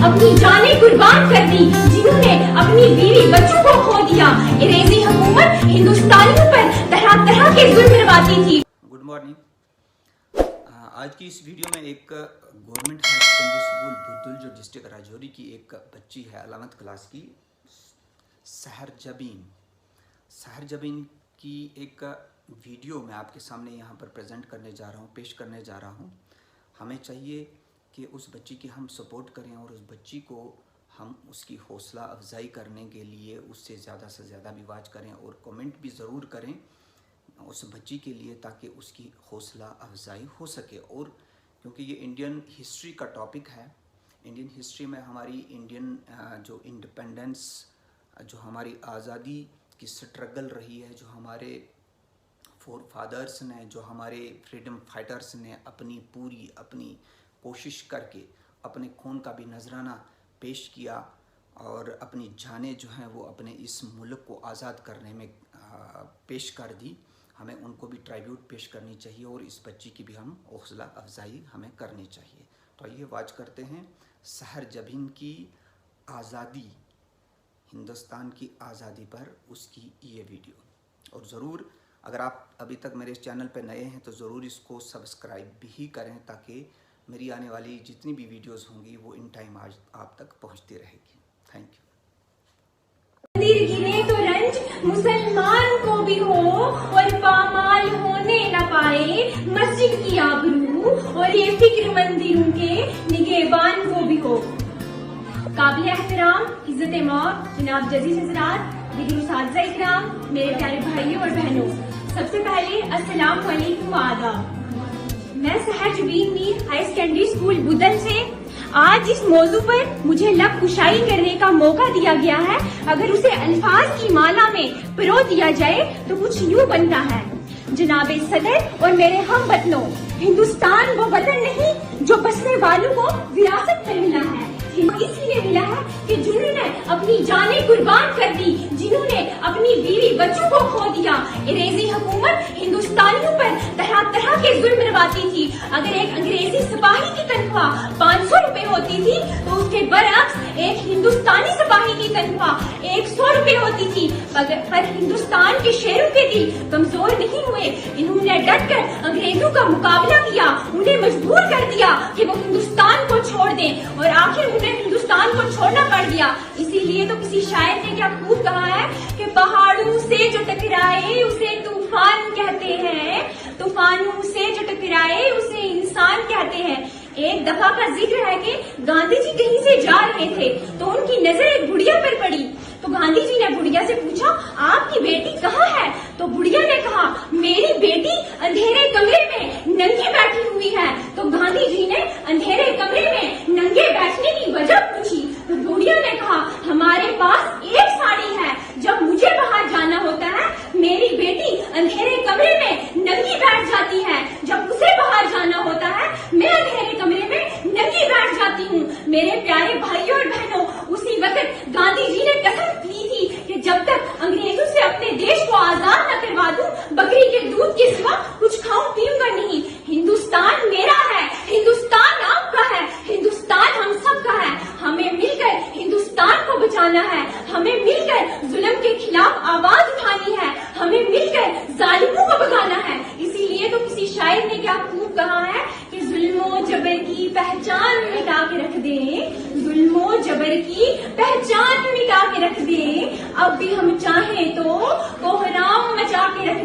अपनी जानें कुर्बान कर दी, जिन्होंने अपनी बीवी बच्चों को खो दिया। अंग्रेजी हुकूमत हिंदुस्तानियों पर तरह तरह के जुल्म करवाती थी। Good morning. आज की इस वीडियो में एक गवर्नमेंट हायर सेकेंडरी स्कूल बुदुल जो डिस्ट्रिक्ट राजौरी की एक बच्ची है 11th क्लास की सहर जबीन की एक वीडियो मैं आपके सामने यहाँ पर प्रेजेंट करने जा रहा हूँ, पेश करने जा रहा हूँ। हमें चाहिए कि उस बच्ची की हम सपोर्ट करें और उस बच्ची को हम उसकी हौसला अफजाई करने के लिए उससे ज़्यादा से ज़्यादा भी वाच करें और कमेंट भी ज़रूर करें उस बच्ची के लिए, ताकि उसकी हौसला अफजाई हो सके। और क्योंकि ये इंडियन हिस्ट्री का टॉपिक है, इंडियन हिस्ट्री में हमारी इंडियन जो इंडिपेंडेंस, जो हमारी आज़ादी की स्ट्रगल रही है, जो हमारे फोर फादर्स ने, जो हमारे फ्रीडम फाइटर्स ने अपनी कोशिश करके अपने खून का भी नजराना पेश किया और अपनी जानें जो हैं वो अपने इस मुल्क को आज़ाद करने में पेश कर दी। हमें उनको भी ट्राइब्यूट पेश करनी चाहिए और इस बच्ची की भी हम हौसला अफजाई हमें करनी चाहिए। तो आइए वाच करते हैं सहर जबीन की आज़ादी, हिंदुस्तान की आज़ादी पर उसकी ये वीडियो। और ज़रूर अगर आप अभी तक मेरे इस चैनल पर नए हैं तो ज़रूर इसको सब्सक्राइब भी करें, ताकि मेरी आने वाली जितनी भी वीडियोस होंगी वो इन टाइम आज आप तक पहुंचती रहेगी। Thank you. मंदिर गिरे तो रंज मुसलमान को भी हो और पामाल होने न पाए मस्जिद की आबरू, और ये फिक्र मंदिरों के निगहबान को भी हो। काबिल एहतराम इज्जत मौत जनाब जजीज हज़रात, दीगर उस्ताद इकराम, मेरे प्यारे भाइयों और बहनों, सबसे पहले अस्सलाम वालेकुम आदाब। मैं Sahar Jabeen Mir high secondary school Budhal से आज इस मौजू पर मुझे लब कुशाई करने का मौका दिया गया है। अगर उसे अल्फाज की माला में पिरो दिया जाए तो कुछ यूं बनता है। जनाबे सदर और मेरे हम वतनों, हिंदुस्तान वो वतन नहीं जो बसने वालों को विरासत में मिला है, इसलिए मिला है कि जिन्होंने अपनी जानें कुर्बान कर दी, जिन्होंने अपनी बीवी बच्चों को खो दिया। अंग्रेजी हुकूमत हिंदुस्तानियों पर तरह तरह के जुल्म करवाती थी। अगर एक अंग्रेजी सिपाही की तनख्वाह 500 रुपए होती थी तो उसके बरअक्स एक हिंदुस्तानी सिपाही की तनख्वाह 100 रुपए होती थी। पर हिंदुस्तान के शेरों के दिल कमजोर नहीं हुए। इन्होंने डटकर अंग्रेजों का मुकाबला किया, उन्हें मजबूर कर दिया कि वो हिंदुस्तान को छोड़ दें, और आखिर हिंदुस्तान को छोड़ना पड़ गया। इसीलिए तो किसी शायर ने क्या खूब कहा है कि पहाड़ों से जो टकराए उसे तूफान कहते हैं, तूफानों से जो टकराए उसे इंसान कहते हैं। एक दफा का जिक्र है कि गांधी जी कहीं से जा रहे थे तो उनकी नजर एक बुढ़िया पर पड़ी। तो गांधी जी ने बुढ़िया से पूछा, आपकी बेटी कहाँ है? तो बुढ़िया ने कहा, मेरी बेटी अंधेरे कमरे में नंगी बैठी हुई है। तो गांधी जी ने अंधेरे कमरे में नंगे बैठने की वजह पूछी। तो बुढ़िया ने कहा, हमारे पास एक साड़ी है, जब मुझे बाहर जाना होता है मेरी बेटी अंधेरे कमरे में नंगी बैठ जाती है, जब उसे बाहर जाना होता है मैं अंधेरे कमरे में नंगी बैठ जाती हूँ। मेरे प्यारे भाइयों और बहनों, उसी वक्त गांधी जी ने कसम ली थी कि जब तक अंग्रेजों से अपने देश को आजाद न करवा दूं, बकरी के दूध के सिवा कुछ खाऊं पीऊंगा नहीं। हिंदुस्तान मेरा है, हिंदुस्तान आपका है, हिंदुस्तान हम सबका है। हमें मिलकर हिंदुस्तान को बचाना है, हमें मिलकर जुल्म के खिलाफ आवाज उठानी है, हमें मिलकर जालिमों को भगाना है। इसीलिए तो किसी शायर ने क्या खूब कहा है कि जुल्मो जबर की पहचान मिटा के रख दे, जुल्मो जबर की पहचान मिटा के रख